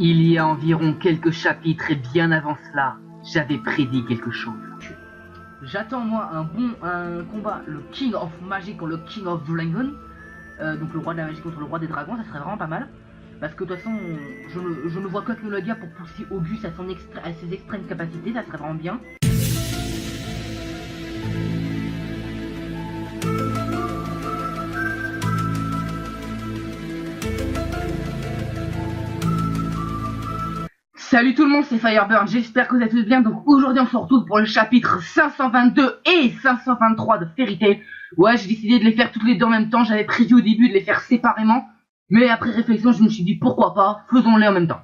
Il y a environ quelques chapitres et bien avant cela, j'avais prédit quelque chose. J'attends moi un combat, le King of Magic contre le King of Dragon, donc le roi de la magie contre le roi des dragons, ça serait vraiment pas mal. Parce que de toute façon, je ne vois qu'Acnologia pour pousser Auguste à ses extrêmes capacités, ça serait vraiment bien. Salut tout le monde, c'est Fireburn, j'espère que vous êtes tous bien. Donc aujourd'hui on se retrouve pour le chapitre 522 et 523 de Fairy Tail. Ouais, j'ai décidé de les faire toutes les deux en même temps, j'avais prévu au début de les faire séparément. Mais après réflexion, je me suis dit pourquoi pas, faisons-les en même temps.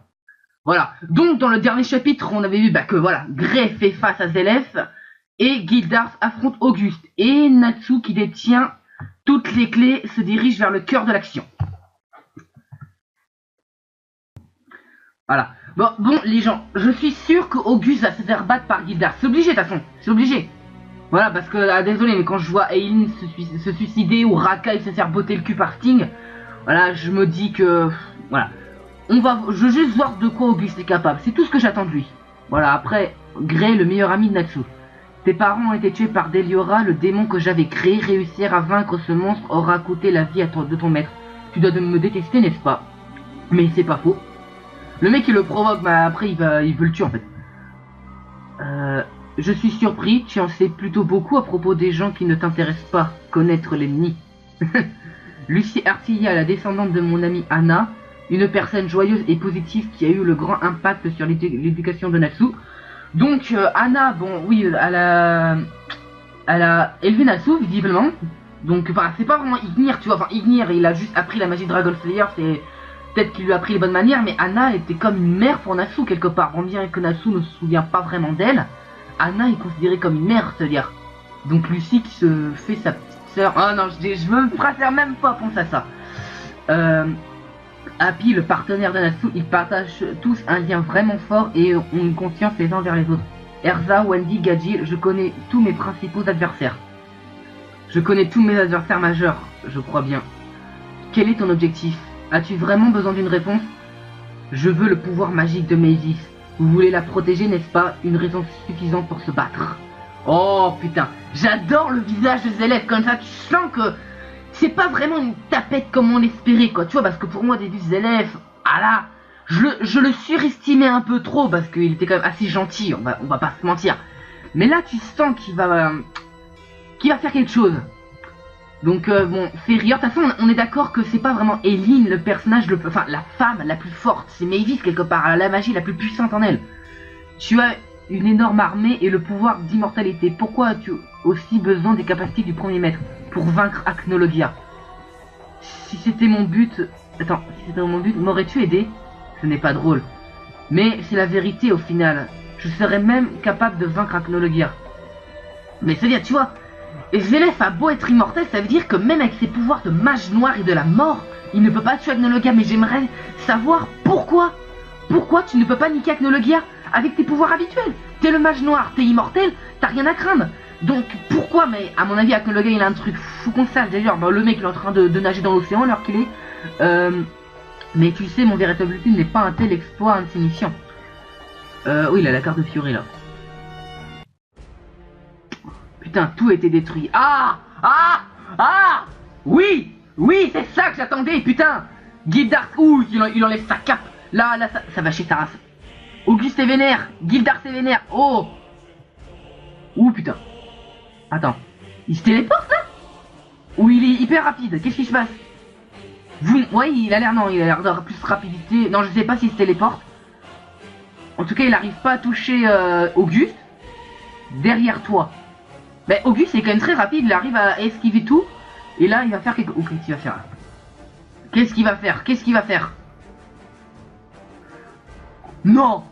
Voilà, donc dans le dernier chapitre, on avait vu que voilà, Gray fait face à Zélef et Gildars affronte Auguste. Et Natsu, qui détient toutes les clés, se dirige vers le cœur de l'action. Voilà. Bon, les gens, je suis sûr qu'Auguste va se faire battre par Gildars. C'est obligé, de toute façon. C'est obligé. Voilà, parce que, désolé, mais quand je vois Aileen se suicider ou Rakai se faire botter le cul par Sting, voilà, je me dis que... Voilà. Je veux juste voir de quoi Auguste est capable. C'est tout ce que j'attends de lui. Voilà, après, Gray, le meilleur ami de Natsu. Tes parents ont été tués par Deliora, le démon que j'avais créé. Réussir à vaincre ce monstre aura coûté la vie de ton maître. Tu dois me détester, n'est-ce pas? Mais c'est pas faux. Le mec qui le provoque, après il veut le tuer en fait. Je suis surpris, tu en sais plutôt beaucoup à propos des gens qui ne t'intéressent pas. Connaître l'ennemi. Lucie Artilla, la descendante de mon amie Anna, une personne joyeuse et positive qui a eu le grand impact sur l'éducation de Natsu. Donc Anna, bon oui, elle a élevé Natsu visiblement. Donc enfin c'est pas vraiment Ignir, tu vois, enfin Ignir il a juste appris la magie de Dragon Slayer, c'est... Peut-être qu'il lui a appris les bonnes manières, mais Anna était comme une mère pour Natsu quelque part. On dirait que Natsu ne se souvient pas vraiment d'elle. Anna est considérée comme une mère, c'est-à-dire. Donc Lucie qui se fait sa petite sœur. Oh non, je me préfère même pas penser à ça. Happy, le partenaire de Natsu, ils partagent tous un lien vraiment fort et ont une confiance les uns vers les autres. Erza, Wendy, Gadjil, je connais tous mes principaux adversaires. Je connais tous mes adversaires majeurs, je crois bien. Quel est ton objectif ? As-tu vraiment besoin d'une réponse? Je veux le pouvoir magique de Mavis. Vous voulez la protéger, n'est-ce pas? Une raison suffisante pour se battre. Oh putain, j'adore le visage de Zélef comme ça, tu sens que c'est pas vraiment une tapette comme on l'espérait quoi, tu vois, parce que pour moi au début Zélef, ah là, je le surestimais un peu trop parce qu'il était quand même assez gentil, on va pas se mentir. Mais là tu sens qu'il va faire quelque chose. Donc bon, Ferrier, de toute façon on est d'accord que c'est pas vraiment Aileen le personnage, enfin la femme la plus forte, c'est Mavis quelque part, elle a la magie la plus puissante en elle. Tu as une énorme armée et le pouvoir d'immortalité, pourquoi as-tu aussi besoin des capacités du premier maître pour vaincre Acnologia? Si c'était mon but, m'aurais-tu aidé? Ce n'est pas drôle, mais c'est la vérité au final, je serais même capable de vaincre Acnologia. Mais c'est-à-dire, tu vois, et Zélef a beau être immortel, ça veut dire que même avec ses pouvoirs de mage noir et de la mort, il ne peut pas tuer Acnologia. Mais j'aimerais savoir pourquoi. Pourquoi tu ne peux pas niquer Acnologia avec tes pouvoirs habituels? T'es le mage noir, t'es immortel, t'as rien à craindre. Donc pourquoi? Mais à mon avis Acnologia il a un truc fou qu'on sache d'ailleurs. Le mec il est en train de nager dans l'océan alors qu'il est. Mais tu sais, mon véritable but n'est pas un tel exploit insignifiant. Oui, il a la carte de Fiori là. Putain, tout était détruit. Ah! Oui, c'est ça que j'attendais, putain. Gildars, ouh, il enlève sa cape. Là, ça va chez sa race. Auguste est vénère, Gildars est vénère. Oh! Ouh, putain. Attends, il se téléporte là? Ou il est hyper rapide? Qu'est-ce qui se passe? Ouais, il a l'air d'avoir plus de rapidité. Non, je sais pas s'il se téléporte. En tout cas, il arrive pas à toucher Auguste. Derrière toi. Mais Auguste est quand même très rapide, il arrive à esquiver tout. Et là il va faire quelque... Ok, qu'est-ce qu'il va faire là? Qu'est-ce qu'il va faire? Non!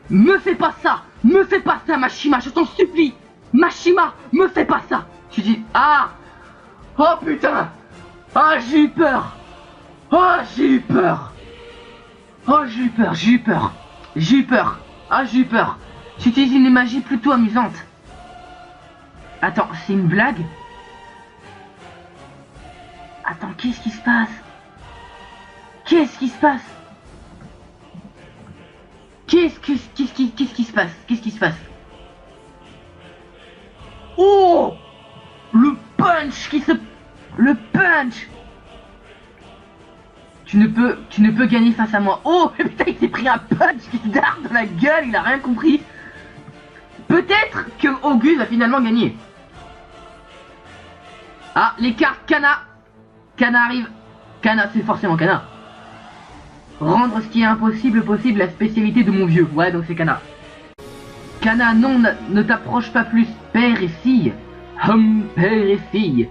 Me fais pas ça! Mashima, je t'en supplie! Mashima, me fais pas ça! Tu dis... Ah! Oh putain! Ah, j'ai eu peur! Tu utilises une magie plutôt amusante. Attends, c'est une blague? Attends, qu'est-ce qui se passe? Qu'est-ce qui se passe? Qu'est-ce qui se passe? Qu'est-ce qui se passe? Oh! Le punch qui se... Le punch! Tu ne peux gagner face à moi. Oh, putain, il s'est pris un punch qui se darde dans la gueule, il a rien compris. Peut-être que Auguste va finalement gagner. Ah, les cartes Kana. Kana arrive. Kana, c'est forcément Kana. Rendre ce qui est impossible possible, la spécialité de mon vieux. Ouais, donc c'est Kana. Kana, non, ne t'approche pas plus. Père et fille. Père et fille.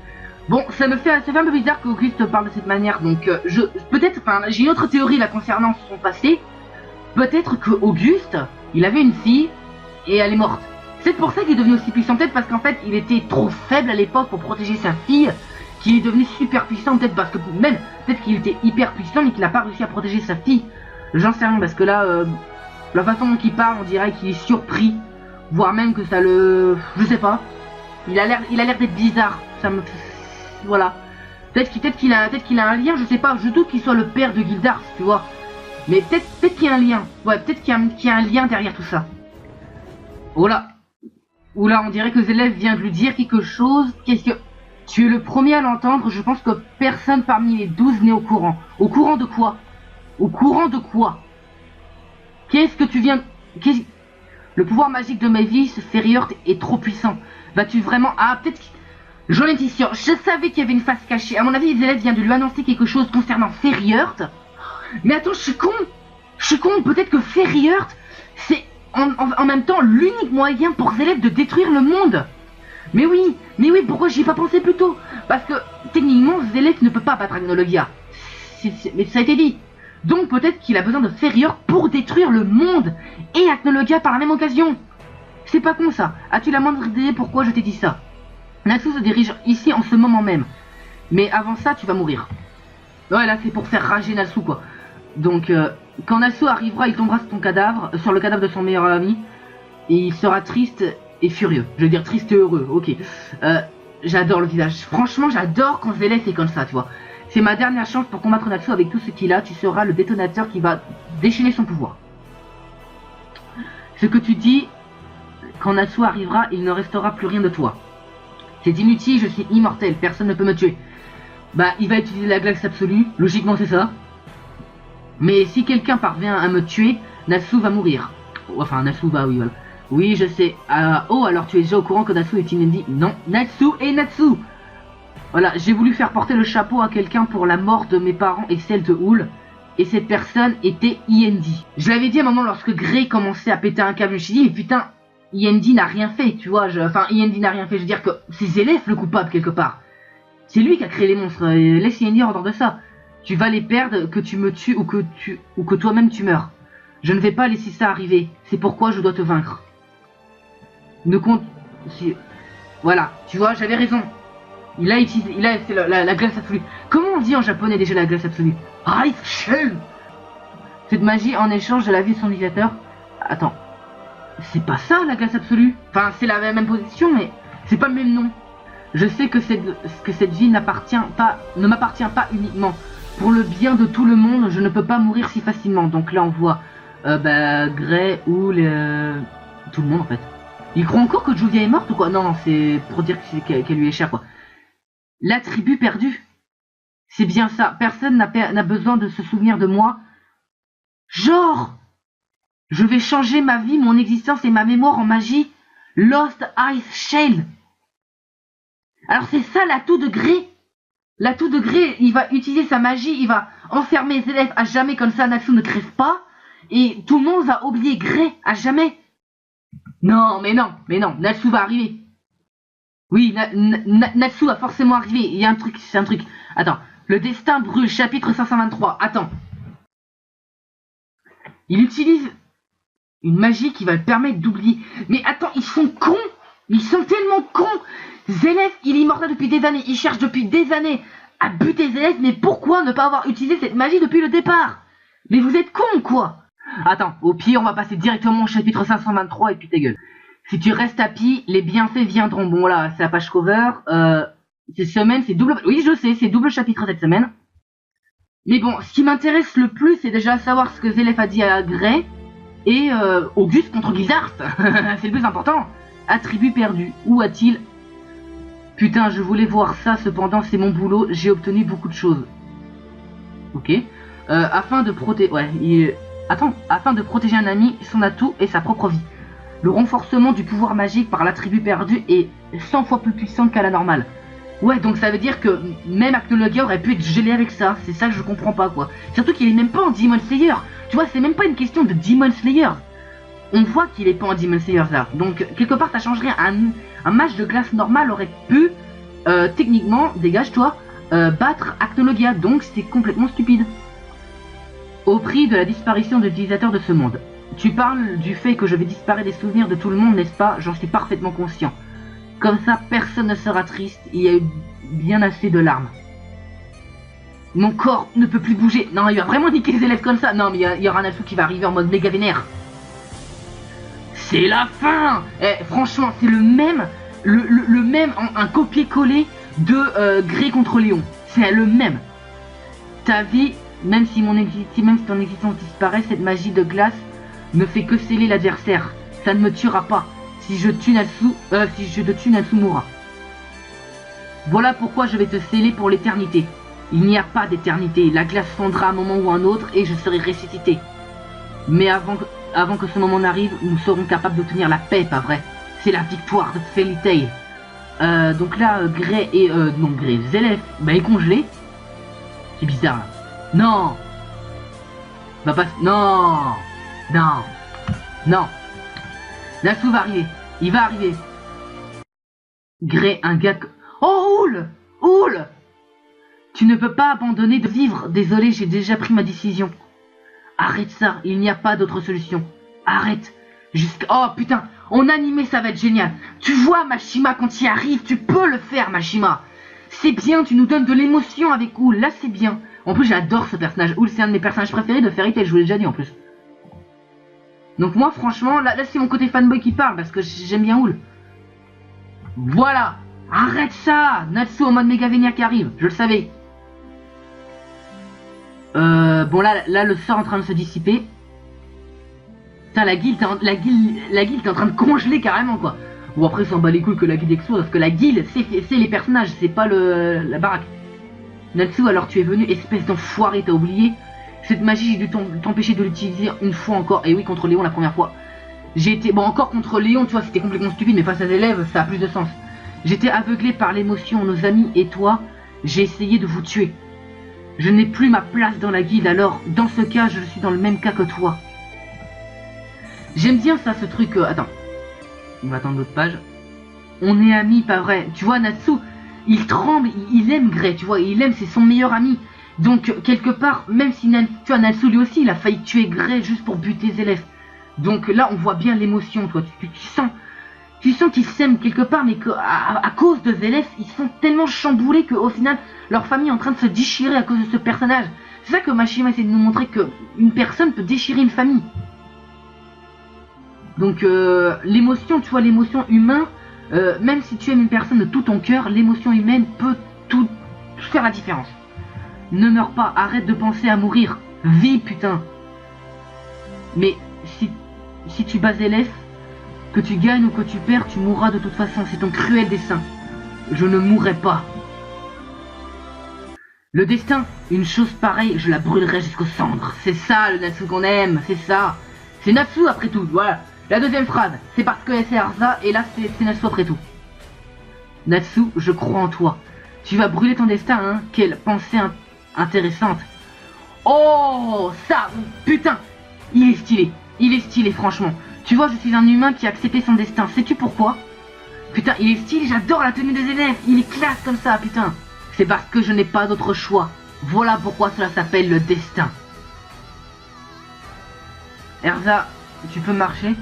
Bon, ça fait un peu bizarre qu'Auguste parle de cette manière, donc peut-être, enfin, j'ai une autre théorie là concernant son passé. Peut-être que Auguste, il avait une fille et elle est morte. C'est pour ça qu'il est devenu aussi puissant, peut-être parce qu'en fait, il était trop faible à l'époque pour protéger sa fille, qu'il est devenu super puissant, peut-être parce que même, peut-être qu'il était hyper puissant mais qu'il n'a pas réussi à protéger sa fille. J'en sais rien, parce que là, la façon dont il parle, on dirait qu'il est surpris, voire même que ça le... Je sais pas. Il a l'air d'être bizarre, ça me... Voilà. Peut-être qu'il a un lien, je sais pas, je doute qu'il soit le père de Gildar, tu vois. Mais peut-être qu'il y a un lien. Ouais, peut-être qu'il y a un lien derrière tout ça. Oh là. Oula, on dirait que Zélef vient de lui dire quelque chose. Qu'est-ce que... Tu es le premier à l'entendre, je pense que personne parmi les 12 n'est au courant. Au courant de quoi? Au courant de quoi? Qu'est-ce que tu viens... Le pouvoir magique de Mavis, Feriort, est trop puissant. Vas-tu vraiment... Ah, peut-être... J'en étais sûr, je savais qu'il y avait une face cachée. À mon avis, Zélef vient de lui annoncer quelque chose concernant Feriort. Mais attends, je suis con, peut-être que Feriort, c'est en même temps l'unique moyen pour Zélef de détruire le monde. Mais oui, pourquoi j'y ai pas pensé plus tôt? Parce que, techniquement, Zélef ne peut pas battre Agnologia. Mais ça a été dit. Donc peut-être qu'il a besoin de Feriort pour détruire le monde et Agnologia par la même occasion. C'est pas con ça. As-tu la moindre idée pourquoi je t'ai dit ça? Natsu se dirige ici en ce moment même. Mais avant ça, tu vas mourir. Ouais, là, c'est pour faire rager Natsu, quoi. Donc, quand Natsu arrivera, il tombera sur ton cadavre, sur le cadavre de son meilleur ami. Et il sera triste et furieux. Je veux dire triste et heureux, ok. J'adore le visage. Franchement, j'adore quand Zélef est comme ça, tu vois. C'est ma dernière chance pour combattre Natsu avec tout ce qu'il a. Tu seras le détonateur qui va déchaîner son pouvoir. Ce que tu dis, quand Natsu arrivera, il ne restera plus rien de toi. C'est inutile, je suis immortel, personne ne peut me tuer. Bah, il va utiliser la glace absolue, logiquement c'est ça. Mais si quelqu'un parvient à me tuer, Natsu va mourir. Enfin, Natsu va, oui, voilà. Oui, je sais. Oh, alors tu es déjà au courant que Natsu est Inendi? Non, Natsu est Natsu. Voilà, j'ai voulu faire porter le chapeau à quelqu'un pour la mort de mes parents et celle de Houl. Et cette personne était Inendi. Je l'avais dit à un moment lorsque Grey commençait à péter un câble, je me suis dit, mais putain... Inendi n'a rien fait, tu vois, enfin Inendi n'a rien fait, je veux dire que c'est Zélef le coupable quelque part. C'est lui qui a créé les monstres, laisse Inendi en dehors de ça. Tu vas les perdre, que tu me tues ou que toi-même tu meurs. Je ne vais pas laisser ça arriver, c'est pourquoi je dois te vaincre. Ne compte... Si... Voilà, tu vois, j'avais raison. Il a utilisé, la glace absolue. Comment on dit en japonais déjà la glace absolue? Ice Shell. Cette magie en échange de la vie de son utilisateur. Attends. C'est pas ça la glace absolue. Enfin, c'est la même position, mais c'est pas le même nom. Je sais que cette vie ne m'appartient pas uniquement. Pour le bien de tout le monde, je ne peux pas mourir si facilement. Donc là, on voit Grey ou tout le monde en fait. Il croit encore que Juvia est morte ou quoi? Non, c'est pour dire qu'elle lui est chère, quoi. La tribu perdue. C'est bien ça. Personne n'a besoin de se souvenir de moi. Genre, je vais changer ma vie, mon existence et ma mémoire en magie. Lost Ice Shell. Alors c'est ça l'atout de Grey. L'atout de Grey, il va utiliser sa magie, il va enfermer les élèves à jamais, comme ça Natsu ne crève pas. Et tout le monde va oublier Grey à jamais. Non, Natsu va arriver. Oui, Natsu va forcément arriver. Il y a un truc, c'est un truc. Attends, le destin brûle, chapitre 523. Attends. Il utilise une magie qui va le permettre d'oublier. Mais attends, ils sont cons. Ils sont tellement cons. Zélef, il est immortel depuis des années. Il cherche depuis des années à buter Zélef. Mais pourquoi ne pas avoir utilisé cette magie depuis le départ? Mais vous êtes cons, quoi. Attends, au pire, on va passer directement au chapitre 523 et puis ta gueule. Si tu restes à pied, les bienfaits viendront. Bon, là, c'est la page cover. Cette semaine, c'est double... Oui, je sais, c'est double chapitre cette semaine. Mais bon, ce qui m'intéresse le plus, c'est déjà savoir ce que Zélef a dit à Gray et Auguste contre Blizzard. C'est le plus important. Attribut perdu. Où a-t-il... Putain, je voulais voir ça, cependant c'est mon boulot, j'ai obtenu beaucoup de choses. Ok. Afin de protéger... Ouais, afin de protéger un ami, son atout et sa propre vie. Le renforcement du pouvoir magique par l'attribut perdu est 100 fois plus puissant qu'à la normale. Ouais, donc ça veut dire que même Acnologia aurait pu être gelé avec ça. C'est ça que je comprends pas, quoi. Surtout qu'il est même pas en Demon Slayer. Tu vois, c'est même pas une question de Demon Slayer. On voit qu'il est pas en Demon Slayer, là. Donc, quelque part, ça changerait. Un match de glace normal aurait pu, techniquement, dégage-toi, battre Acnologia. Donc, c'est complètement stupide. Au prix de la disparition de l'utilisateur de ce monde. Tu parles du fait que je vais disparaître des souvenirs de tout le monde, n'est-ce pas? J'en suis parfaitement conscient. Comme ça, personne ne sera triste, il y a eu bien assez de larmes. Mon corps ne peut plus bouger. Non, il va vraiment niquer les élèves comme ça. Non, mais il y aura un Natsu qui va arriver en mode méga vénère. C'est la fin. Franchement, c'est le même, le même, un copier-coller de Grey contre Léon. C'est le même. Ta vie, même si ton existence disparaît, cette magie de glace ne fait que sceller l'adversaire. Ça ne me tuera pas. Si je te tue, Natsu mourra. Voilà pourquoi je vais te sceller pour l'éternité. Il n'y a pas d'éternité. La glace fondra à un moment ou à un autre et je serai ressuscité. Mais avant que ce moment n'arrive, nous serons capables d'obtenir la paix, pas vrai? C'est la victoire de Fairy Tail. Donc là, Grey et... non, Grey, Zélef, bah il est congelé. C'est bizarre, là. Non. Bah pas... Non. Non. Non. Natsu va arriver. Il va arriver. Grey, un gars... Oh, Oul! Oul! Tu ne peux pas abandonner de vivre. Désolé, j'ai déjà pris ma décision. Arrête ça, il n'y a pas d'autre solution. Arrête. Oh putain, en animé ça va être génial. Tu vois Mashima quand il arrive, tu peux le faire Mashima. C'est bien, tu nous donnes de l'émotion avec Oul, là c'est bien. En plus j'adore ce personnage, Oul c'est un de mes personnages préférés de Fairy Tail, je vous l'ai déjà dit en plus. Donc moi franchement, là c'est mon côté fanboy qui parle parce que j'aime bien Oul. Voilà, arrête ça. Natsu en mode méga vénère qui arrive, je le savais. Bon là le sort est en train de se dissiper. Putain la guilde est en train de congeler carrément quoi. Bon après s'en bat les couilles que la guilde explose parce que la guilde c'est les personnages, c'est pas la baraque. Natsu alors tu es venu, espèce d'enfoiré, t'as oublié? Cette magie j'ai dû t'empêcher de l'utiliser une fois encore. Et oui contre Léon la première fois. J'ai été... Bon encore contre Léon tu vois c'était complètement stupide mais face à des élèves ça a plus de sens. J'étais aveuglé par l'émotion, nos amis et toi, j'ai essayé de vous tuer. Je n'ai plus ma place dans la guilde, alors dans ce cas, je suis dans le même cas que toi. J'aime bien ça, ce truc... Attends. On va attendre l'autre page. On est amis, pas vrai. Tu vois, Natsu, il tremble, il aime Grey, tu vois, il aime, c'est son meilleur ami. Donc, quelque part, même si tu vois, Natsu lui aussi, il a failli tuer Grey juste pour buter les élèves. Donc là, on voit bien l'émotion, toi. Tu sens qu'ils s'aiment quelque part, mais qu'à cause de Zélef, ils sont tellement chamboulés qu'au final, leur famille est en train de se déchirer à cause de ce personnage. C'est ça que Mashima essaie de nous montrer, qu'une personne peut déchirer une famille. Donc l'émotion, tu vois, l'émotion humaine, même si tu aimes une personne de tout ton cœur, l'émotion humaine peut tout faire la différence. Ne meurs pas, arrête de penser à mourir. Vis, putain. Mais si tu bats Zélef, que tu gagnes ou que tu perds, tu mourras de toute façon. C'est ton cruel destin. Je ne mourrai pas. Le destin, une chose pareille, je la brûlerai jusqu'aux cendres. C'est ça le Natsu qu'on aime, c'est ça. C'est Natsu après tout, voilà. La deuxième phrase, c'est parce que c'est Arza et là c'est Natsu après tout. Natsu, je crois en toi. Tu vas brûler ton destin, hein. Quelle pensée intéressante. Oh, ça, putain. Il est stylé franchement. Tu vois, je suis un humain qui a accepté son destin. Sais-tu pourquoi? Putain, il est stylé, j'adore la tenue des élèves. Il est classe comme ça, putain. C'est parce que je n'ai pas d'autre choix. Voilà pourquoi cela s'appelle le destin. Erza, tu peux marcher?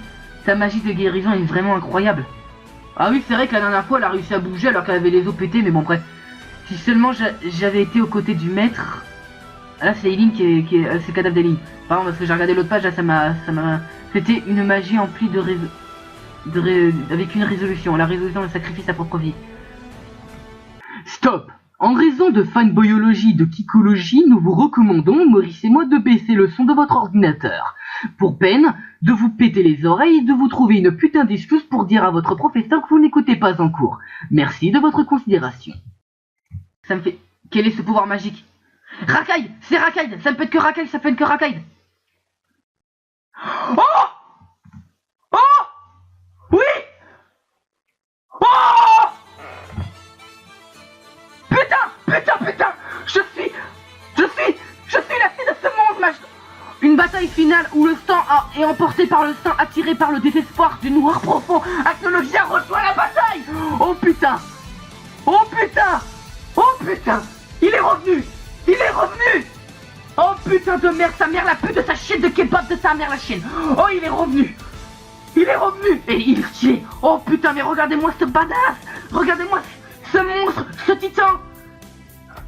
Ta magie de guérison est vraiment incroyable. Ah oui, c'est vrai que la dernière fois, elle a réussi à bouger alors qu'elle avait les os pétés, mais bon, bref. Si seulement j'avais été aux côtés du maître... Là, c'est Eileen c'est cadavre d'Eileen. Pardon, parce que j'ai regardé l'autre page, là, ça m'a... C'était une magie emplie avec une résolution. La résolution, le sacrifice, sa propre vie. Stop! En raison de fanboyologie de kikologie, nous vous recommandons, Maurice et moi, de baisser le son de votre ordinateur. Pour peine de vous péter les oreilles et de vous trouver une putain d'excuse pour dire à votre professeur que vous n'écoutez pas en cours. Merci de votre considération. Ça me fait... Quel est ce pouvoir magique? Racaille! C'est Racaille! Ça ne peut être que Racaille, ça peut être que Racaille! Oh! Oh! Oui! Oh! Putain! Je suis la fille de ce monstre! Une bataille finale où le sang est emporté par le sang, attiré par le désespoir du noir profond. Acnologia reçoit la bataille! Oh putain! Oh putain! Oh putain! Il est revenu! Oh putain de merde, sa mère la pute de sa chienne de kebab de sa mère la chienne! Oh, il est revenu! Et il est stylé! Oh putain, mais regardez-moi ce badass! Regardez-moi ce monstre, ce titan!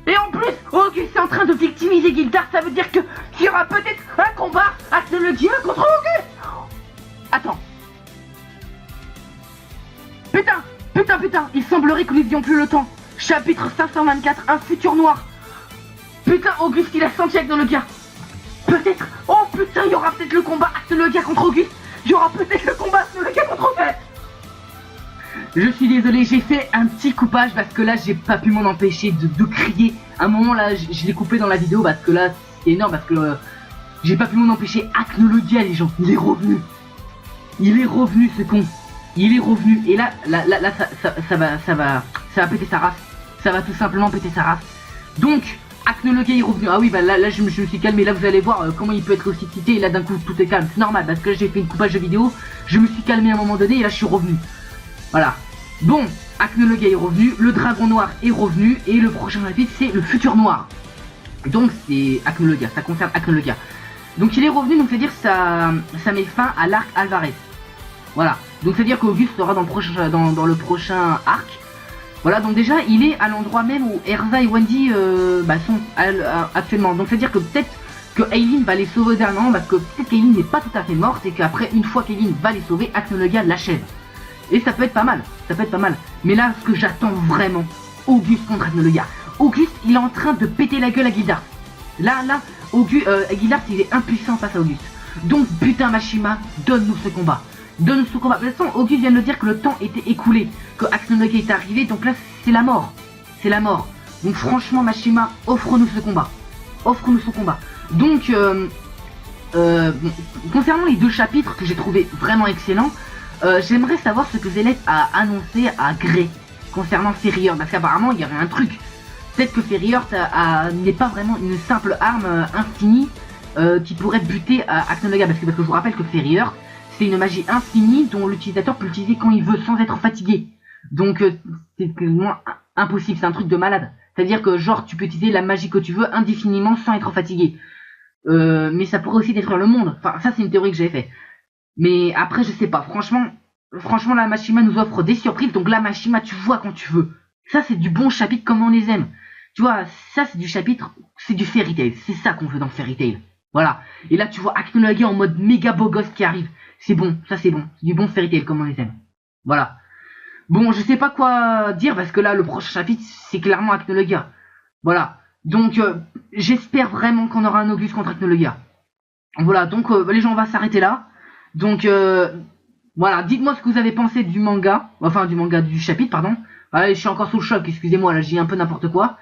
Et en plus, Auguste est en train de victimiser Gildar, ça veut dire que qu'il y aura peut-être un combat Acnologia contre Auguste! Attends. Putain, il semblerait que nous n'ayons plus le temps. Chapitre 524, un futur noir. Putain, Auguste, il a senti Acnologia. Peut-être, oh putain, il y aura peut-être le combat Acnologia contre Auguste. Il y aura peut-être le combat Acnologia contre Auguste. Je suis désolé, j'ai fait un petit coupage parce que là j'ai pas pu m'en empêcher de crier. À un moment là, je l'ai coupé dans la vidéo parce que là c'est énorme parce que j'ai pas pu m'en empêcher. Acnologia les gens, il est revenu ce con. Il est revenu et là ça va péter sa race. Ça va tout simplement péter sa race. Donc Acnologia est revenu. Ah oui bah là je me suis calmé. Là vous allez voir comment il peut être aussi cité et là d'un coup tout est calme. C'est normal parce que j'ai fait une coupage de vidéo. Je me suis calmé à un moment donné et là je suis revenu. Voilà. Bon, Acnologia est revenu, le dragon noir est revenu, et le prochain chapitre c'est le futur noir. Donc c'est Acnologia, ça concerne Acnologia. Donc il est revenu, donc c'est-à-dire ça met fin à l'arc Alvarez. Voilà. Donc c'est-à-dire qu'Auguste sera dans le prochain arc. Voilà, donc déjà il est à l'endroit même où Erza et Wendy sont actuellement. Donc c'est-à-dire que peut-être que Aileen va les sauver dernièrement, parce que peut-être qu'Aileen n'est pas tout à fait morte, et qu'après, une fois qu'Aileen va les sauver, Acnologia l'achève. Et ça peut être pas mal, Mais là, ce que j'attends vraiment, Auguste contre Acnologia. Auguste, il est en train de péter la gueule à Gildar. Là, Gildar, il est impuissant face à Auguste. Donc, putain, Mashima, donne-nous ce combat. De toute façon, Auguste vient de dire que le temps était écoulé, que Acnologia est arrivé, donc là, c'est la mort. Donc, franchement, Mashima, offre-nous ce combat. Donc, concernant les deux chapitres que j'ai trouvé vraiment excellents, j'aimerais savoir ce que Zélef a annoncé à Grey concernant Ferrier, parce qu'apparemment il y aurait un truc. Peut-être que Ferrier n'est pas vraiment une simple arme infinie qui pourrait buter Acnologia, parce que je vous rappelle que Ferrier c'est une magie infinie dont l'utilisateur peut l'utiliser quand il veut sans être fatigué. Donc c'est quasiment impossible, c'est un truc de malade. C'est-à-dire que genre tu peux utiliser la magie que tu veux indéfiniment sans être fatigué. Mais ça pourrait aussi détruire le monde. Enfin ça c'est une théorie que j'ai fait. Mais après, je sais pas. Franchement, la Mashima nous offre des surprises. Donc la Mashima, tu vois quand tu veux. Ça, c'est du bon chapitre comme on les aime. Tu vois, ça, c'est du chapitre, c'est du Fairy Tail. C'est ça qu'on veut dans Fairy Tail. Voilà. Et là, tu vois Acnologia en mode méga beau gosse qui arrive. C'est bon, ça c'est bon. C'est du bon Fairy Tail comme on les aime. Voilà. Bon, je sais pas quoi dire parce que là, le prochain chapitre, c'est clairement Acnologia. Voilà. Donc, j'espère vraiment qu'on aura un Auguste contre Acnologia. Voilà. Donc, les gens, on va s'arrêter là. Donc voilà, dites-moi ce que vous avez pensé du manga, du chapitre, pardon. Allez, je suis encore sous le choc, excusez-moi, là j'ai un peu n'importe quoi.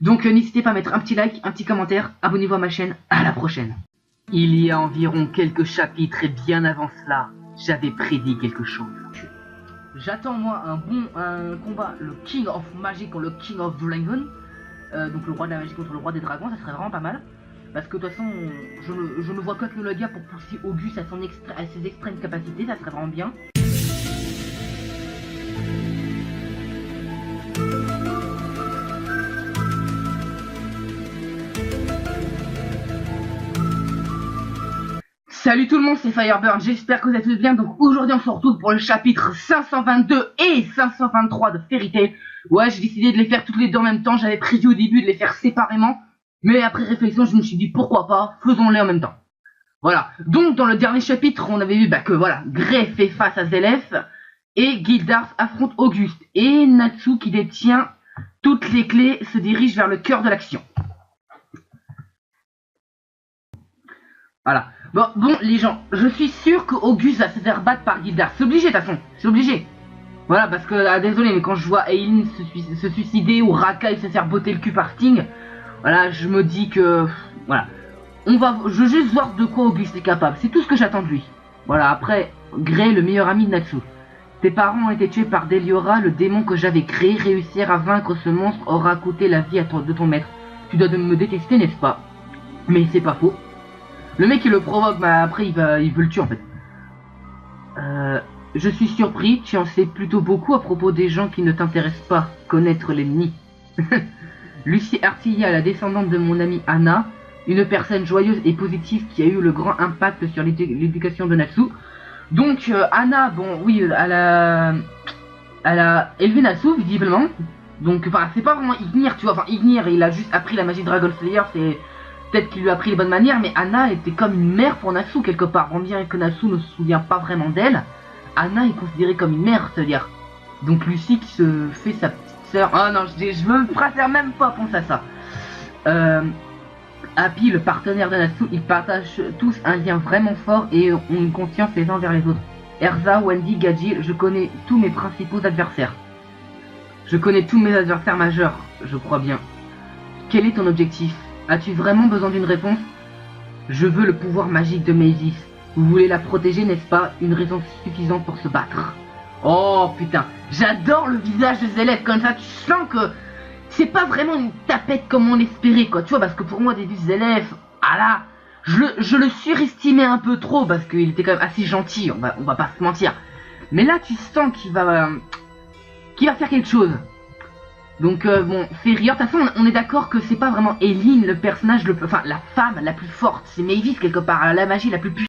Donc n'hésitez pas à mettre un petit like, un petit commentaire, abonnez-vous à ma chaîne, à la prochaine. Il y a environ quelques chapitres et bien avant cela, j'avais prédit quelque chose. J'attends moi un combat, le King of Magic contre le King of Dragon, donc le roi de la magie contre le roi des dragons, ça serait vraiment pas mal. Parce que de toute façon, je ne vois qu'Acnologia pour pousser Auguste à ses extrêmes capacités, ça serait vraiment bien. Salut tout le monde, c'est Fireburn, j'espère que vous êtes tous bien. Donc aujourd'hui on se retrouve pour le chapitre 522 et 523 de Fairy Tail. Ouais, j'ai décidé de les faire toutes les deux en même temps, j'avais prévu au début de les faire séparément. Mais après réflexion, je me suis dit pourquoi pas, faisons-les en même temps. Voilà. Donc dans le dernier chapitre, on avait vu que voilà, Grey fait face à Zélef et Gildar affronte Auguste et Natsu qui détient Toutes les clés se dirigent vers le cœur de l'action. Voilà. Bon, les gens, je suis sûr qu'Auguste va se faire battre par Gildar. C'est obligé, de toute façon. C'est obligé. Voilà, parce que, désolé, mais quand je vois Aileen se suicider ou Rakai se faire botter le cul par Sting, voilà, je me dis que... Voilà. Je veux juste voir de quoi Auguste est capable. C'est tout ce que j'attends de lui. Voilà, après, Gray, le meilleur ami de Natsu. Tes parents ont été tués par Deliora, le démon que j'avais créé. Réussir à vaincre ce monstre aura coûté la vie de ton maître. Tu dois me détester, n'est-ce pas? Mais c'est pas faux. Le mec qui le provoque, bah après il veut le tuer en fait. Je suis surpris, tu en sais plutôt beaucoup à propos des gens qui ne t'intéressent pas. Connaître l'ennemi. Lucie Artilla, la descendante de mon amie Anna, une personne joyeuse et positive qui a eu le grand impact sur l'éducation de Natsu. Donc Anna, bon oui, elle a élevé Natsu visiblement. Donc enfin c'est pas vraiment Ignir, tu vois, enfin Ignir il a juste appris la magie Dragon Slayer, c'est peut-être qu'il lui a appris les bonnes manières, mais Anna était comme une mère pour Natsu quelque part. Bien que Natsu ne se souvient pas vraiment d'elle, Anna est considérée comme une mère, c'est-à-dire. Donc Lucie qui se fait sa petite sœur. Oh non, je me préfère même pas penser à ça. Happy, le partenaire de Natsu, ils partagent tous un lien vraiment fort et ont une confiance les uns vers les autres. Erza, Wendy, Gadji, je connais tous mes principaux adversaires. Je connais tous mes adversaires majeurs, je crois bien. Quel est ton objectif? As-tu vraiment besoin d'une réponse? Je veux le pouvoir magique de Mavis. Vous voulez la protéger, n'est-ce pas? Une raison suffisante pour se battre. Oh putain, j'adore le visage de Zélef comme ça, tu sens que c'est pas vraiment une tapette comme on l'espérait quoi, tu vois, parce que pour moi au début Zélef, ah là, je le surestimais un peu trop parce qu'il était quand même assez gentil, on va pas se mentir. Mais là tu sens qu'il va faire quelque chose. Donc bon, fait rire. De toute façon, on est d'accord que c'est pas vraiment Aileen le personnage, enfin la femme la plus forte. C'est Mavis quelque part, la magie la plus puissante.